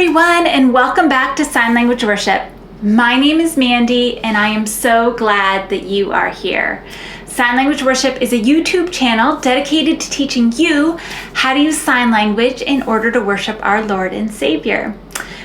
everyone, and welcome back to Sign Language Worship. My name is Mandy, and I am so glad that you are here. Sign Language Worship is a YouTube channel dedicated to teaching you how to use sign language in order to worship our Lord and Savior.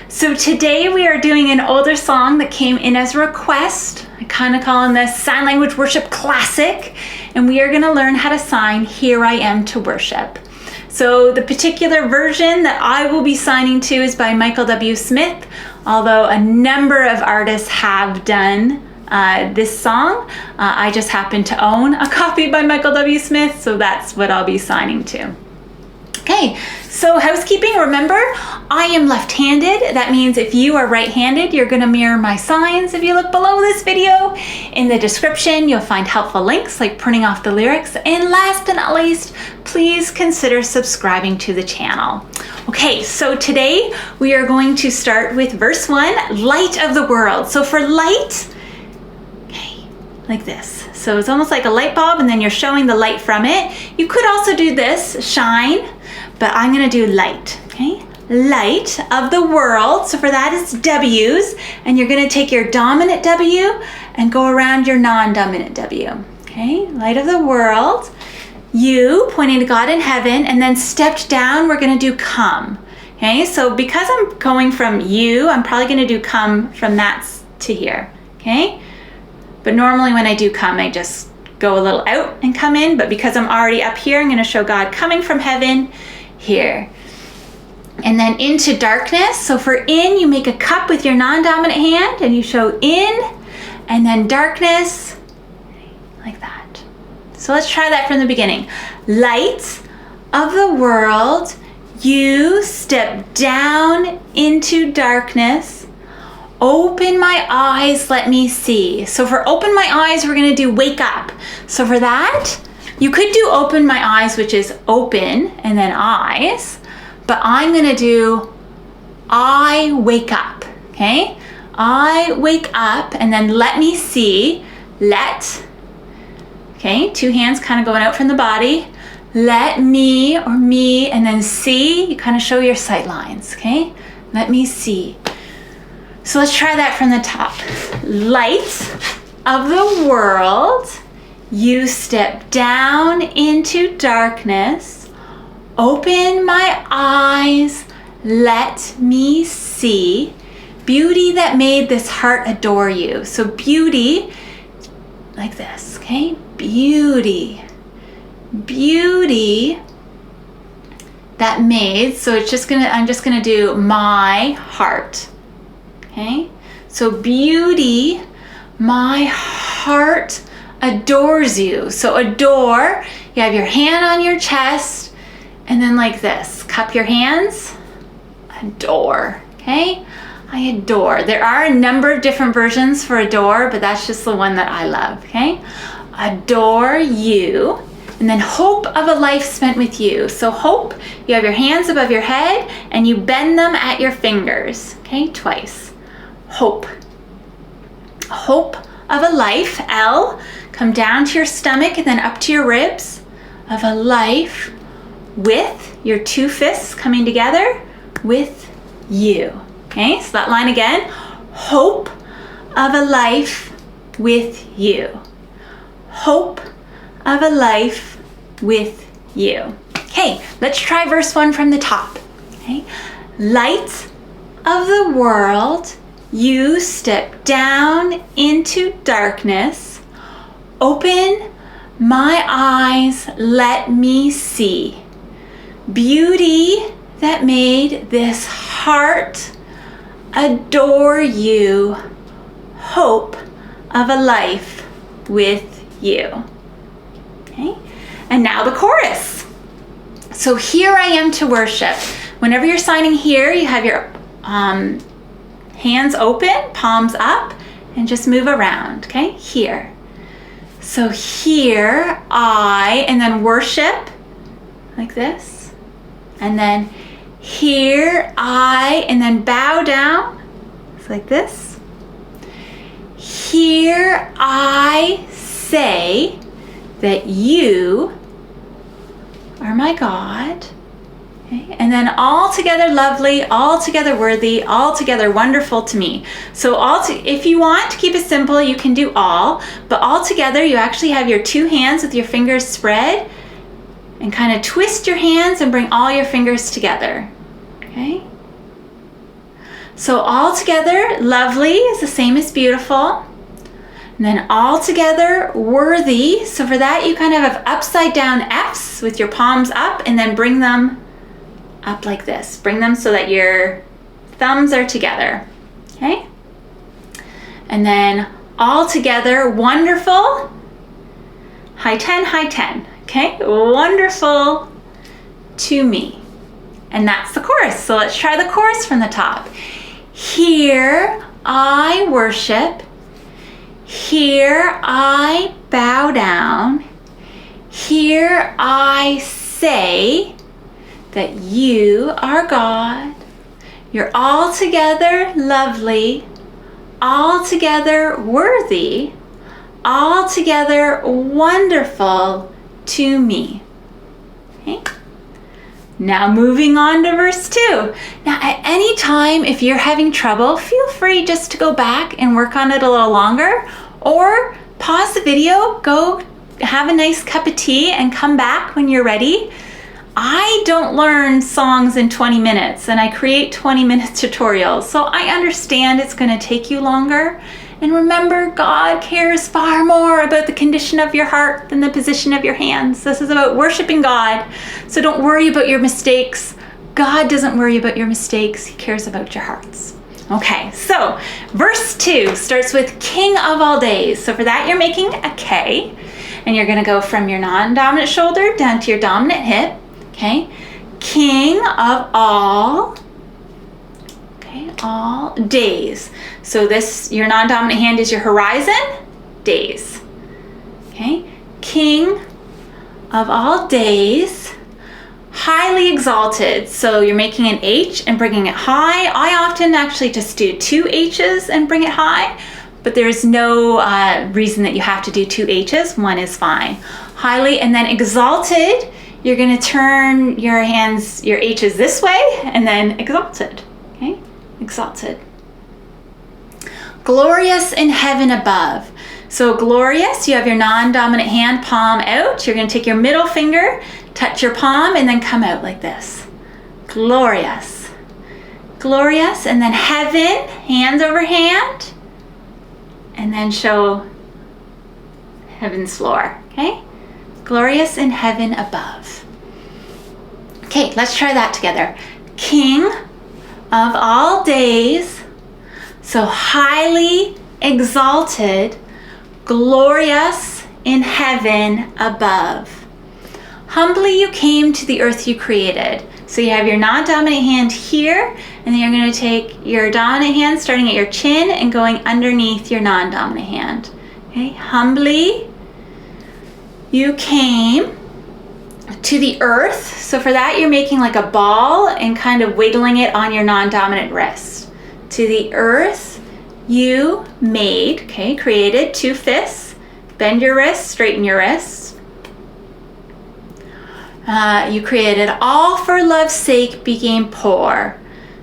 So today we are doing an older song that came in as a request. I kind of call this Sign Language Worship Classic, and we are going to learn how to sign Here I Am to Worship. So the particular version that I will be signing to is by Michael W. Smith, although a number of artists have done this song. I just happen to own a copy by Michael W. Smith, so that's what I'll be signing to. Okay, so housekeeping, remember, I am left-handed. That means if you are right-handed, you're gonna mirror my signs. If you look below this video, in the description, you'll find helpful links like printing off the lyrics. And last but not least, please consider subscribing to the channel. Okay, so today we are going to start with verse 1, light of the world. So for light, okay, like this. So it's almost like a light bulb and then you're showing the light from it. You could also do this, shine, but I'm gonna do light, okay? Light of the world, so for that it's W's, and you're gonna take your dominant W and go around your non-dominant W, okay? Light of the world, U, pointing to God in heaven, and then stepped down, we're gonna do come, okay? So because I'm going from U, I'm probably gonna do come from that to here, okay? But normally when I do come, I just go a little out and come in, but because I'm already up here, I'm gonna show God coming from heaven here. And then into darkness. So for in, you make a cup with your non-dominant hand and you show in, and then darkness, like that. So let's try that from the beginning. Light of the world, you step down into darkness. Open my eyes, let me see. So for open my eyes, we're gonna do wake up. So for that, you could do open my eyes, which is open and then eyes, but I'm gonna do I wake up, okay? I wake up and then let me see, let, okay? Two hands kind of going out from the body. Let me or me and then see, you kind of show your sight lines, okay? Let me see. So let's try that from the top. Light of the world, you step down into darkness. Open my eyes, let me see. Beauty that made this heart adore you. So beauty, like this, okay? Beauty. Beauty that made, so it's just gonna, I'm just gonna do my heart. Okay, so beauty, my heart adores you. So adore, you have your hand on your chest, and then like this, cup your hands, adore, okay? I adore. There are a number of different versions for adore, but that's just the one that I love, okay? Adore you, and then hope of a life spent with you. So hope, you have your hands above your head, and you bend them at your fingers, okay, twice. Hope. Hope of a life, L, come down to your stomach and then up to your ribs, of a life with your two fists coming together with you. Okay, so that line again, hope of a life with you. Hope of a life with you. Okay, let's try verse 1 from the top. Okay, light of the world, you step down into darkness. Open my eyes, let me see. Beauty that made this heart adore you. Hope of a life with you. Okay, and now the chorus. So here I am to worship. Whenever you're signing here, you have your hands open, palms up, and just move around, okay? Here. So here, I, and then worship, like this. And then here, I, and then bow down, it's like this. Here, I say that you are my God, Okay? And then altogether lovely, altogether worthy, altogether wonderful to me. So if you want to keep it simple, you can do all, but altogether you actually have your two hands with your fingers spread and kind of twist your hands and bring all your fingers together. Okay? So altogether lovely is the same as beautiful. And then altogether worthy. So for that you kind of have upside down F's with your palms up and then bring them up like this. Bring them so that your thumbs are together. Okay? And then altogether wonderful. High 10, high 10. Okay? Wonderful to me. And that's the chorus. So let's try the chorus from the top. Here I worship. Here I bow down. Here I say that you are God. You're altogether lovely, altogether worthy, altogether wonderful to me. Okay? Now moving on to verse 2. Now at any time, if you're having trouble, feel free just to go back and work on it a little longer, or pause the video, go have a nice cup of tea and come back when you're ready. I don't learn songs in 20 minutes and I create 20-minute tutorials, so I understand it's going to take you longer. And remember, God cares far more about the condition of your heart than the position of your hands. This is about worshiping God, so don't worry about your mistakes. God doesn't worry about your mistakes. He cares about your hearts. Okay, so verse 2 starts with King of all days. So for that, you're making a K, and you're going to go from your non-dominant shoulder down to your dominant hip. Okay, King of all, okay, all days. So this, your non-dominant hand is your horizon, days. Okay, King of all days, highly exalted. So you're making an H and bringing it high. I often actually just do two H's and bring it high, but there's no reason that you have to do two H's. One is fine. Highly, and then exalted. You're going to turn your hands, your H's this way, and then exalted. Okay? Exalted. Glorious in heaven above. So glorious, you have your non-dominant hand palm out. You're going to take your middle finger, touch your palm, and then come out like this. Glorious. Glorious, and then heaven, hands over hand, and then show heaven's floor. Okay? Glorious in heaven above. Okay, let's try that together. King of all days, so highly exalted, glorious in heaven above. Humbly you came to the earth you created. So you have your non-dominant hand here, and then you're going to take your dominant hand starting at your chin and going underneath your non-dominant hand. Okay, humbly you came to the earth. So for that, you're making like a ball and kind of wiggling it on your non-dominant wrist. To the earth you made, okay, created, two fists. Bend your wrist, straighten your wrist. You created, all for love's sake became poor.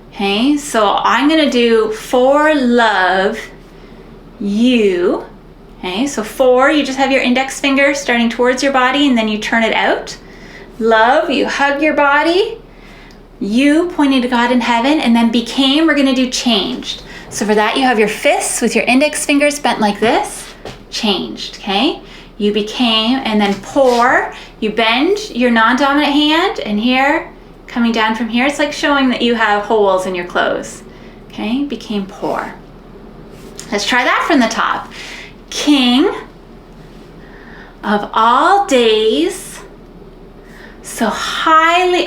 Okay, so I'm going to do for love you. Okay, so for, you just have your index finger starting towards your body and then you turn it out. Love, you hug your body. You, pointing to God in heaven, and then became, we're going to do changed. So for that, you have your fists with your index fingers bent like this. Changed, okay? You became, and then pour. You bend your non-dominant hand, and here, coming down from here, it's like showing that you have holes in your clothes. Okay, became pour. Let's try that from the top. King of all days, so highly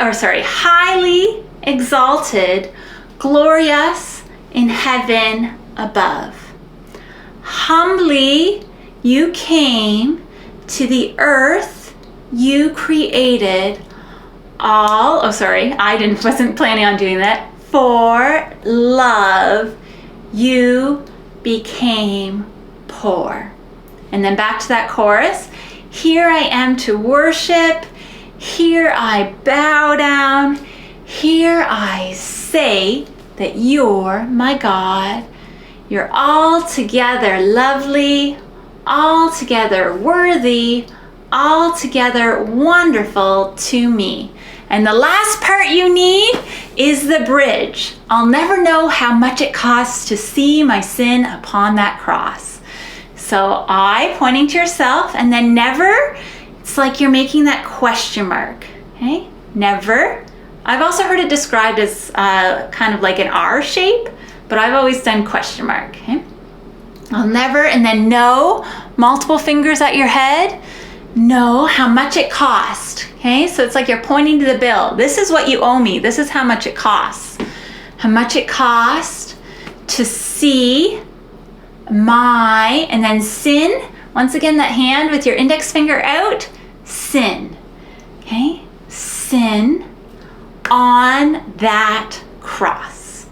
exalted, glorious in heaven above. Humbly you came to the earth you created, all, wasn't planning on doing that. For love you became poor. And then back to that chorus. Here I am to worship. Here I bow down. Here I say that you're my God. You're altogether lovely, altogether worthy, altogether wonderful to me. And the last part you need is the bridge. I'll never know how much it costs to see my sin upon that cross. So I, pointing to yourself, and then never, it's like you're making that question mark, okay? Never. I've also heard it described as kind of like an R shape, but I've always done question mark, okay? I'll never, and then no, multiple fingers at your head, know how much it cost, okay? So it's like you're pointing to the bill. This is what you owe me. This is how much it costs. How much it cost to see my, and then sin. Once again, that hand with your index finger out, sin, okay? Sin on that cross,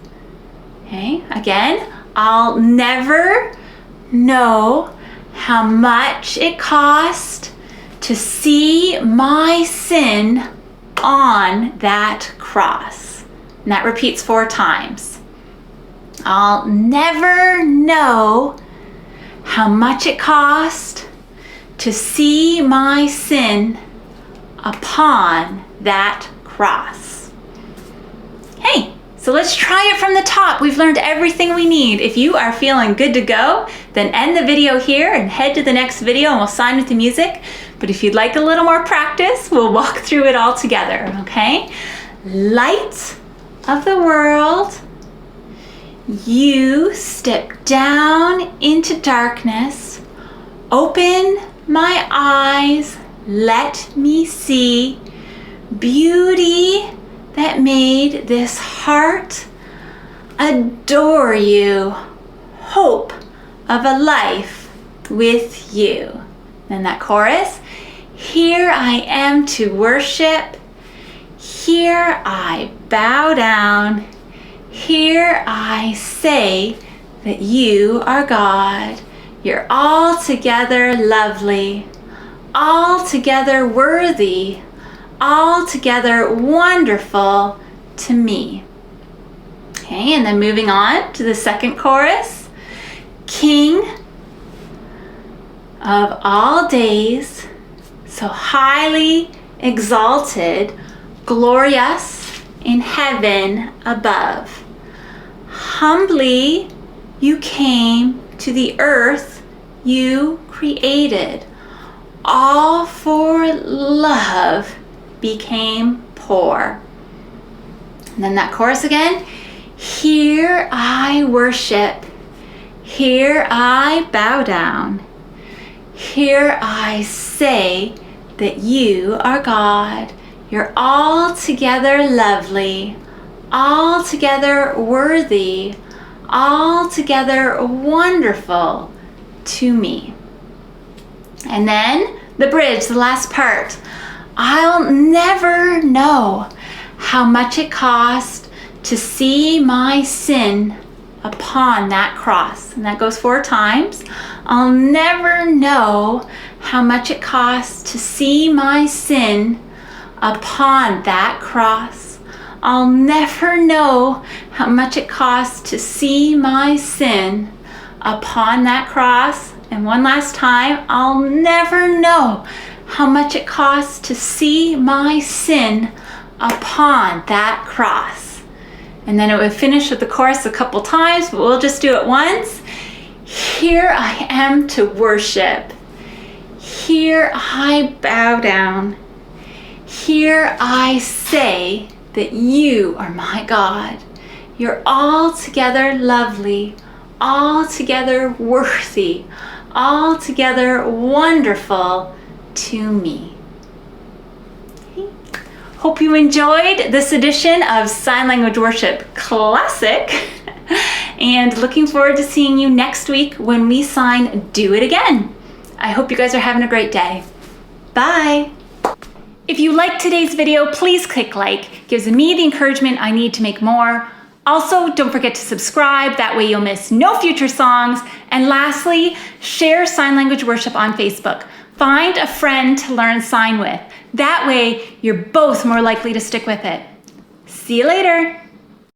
okay? Again, I'll never know how much it cost to see my sin on that cross. And that repeats 4 times. I'll never know how much it cost to see my sin upon that cross. Hey, so let's try it from the top. We've learned everything we need. If you are feeling good to go, then end the video here and head to the next video and we'll sign with the music. But if you'd like a little more practice, we'll walk through it all together, okay? Light of the world, you step down into darkness, open my eyes, let me see beauty that made this heart adore you, hope of a life with you. Then that chorus, here I am to worship, here I bow down, here I say that you are God. You're altogether lovely, altogether worthy, altogether wonderful to me. Okay, and then moving on to the second chorus. King of all days, so highly exalted, glorious in heaven above. Humbly you came to the earth you created. All for love became poor. And then that chorus again. Here I worship. Here I bow down. Here I say that you are God. You're altogether lovely, altogether worthy, altogether wonderful to me. And then the bridge, the last part. I'll never know how much it cost to see my sin upon that cross. And that goes 4 times. I'll never know how much it costs to see my sin upon that cross. I'll never know how much it costs to see my sin upon that cross. And one last time, I'll never know how much it costs to see my sin upon that cross. And then it would finish with the chorus a couple times, but we'll just do it once. Here I am to worship. Here I bow down. Here I say that you are my God. You're altogether lovely, altogether worthy, altogether wonderful to me. Okay. Hope you enjoyed this edition of Sign Language Worship Classic and looking forward to seeing you next week when we sign Do It Again. I hope you guys are having a great day. Bye. If you liked today's video, please click like. It gives me the encouragement I need to make more. Also, don't forget to subscribe, that way you'll miss no future songs. And lastly, share Sign Language Worship on Facebook. Find a friend to learn sign with. That way, you're both more likely to stick with it. See you later.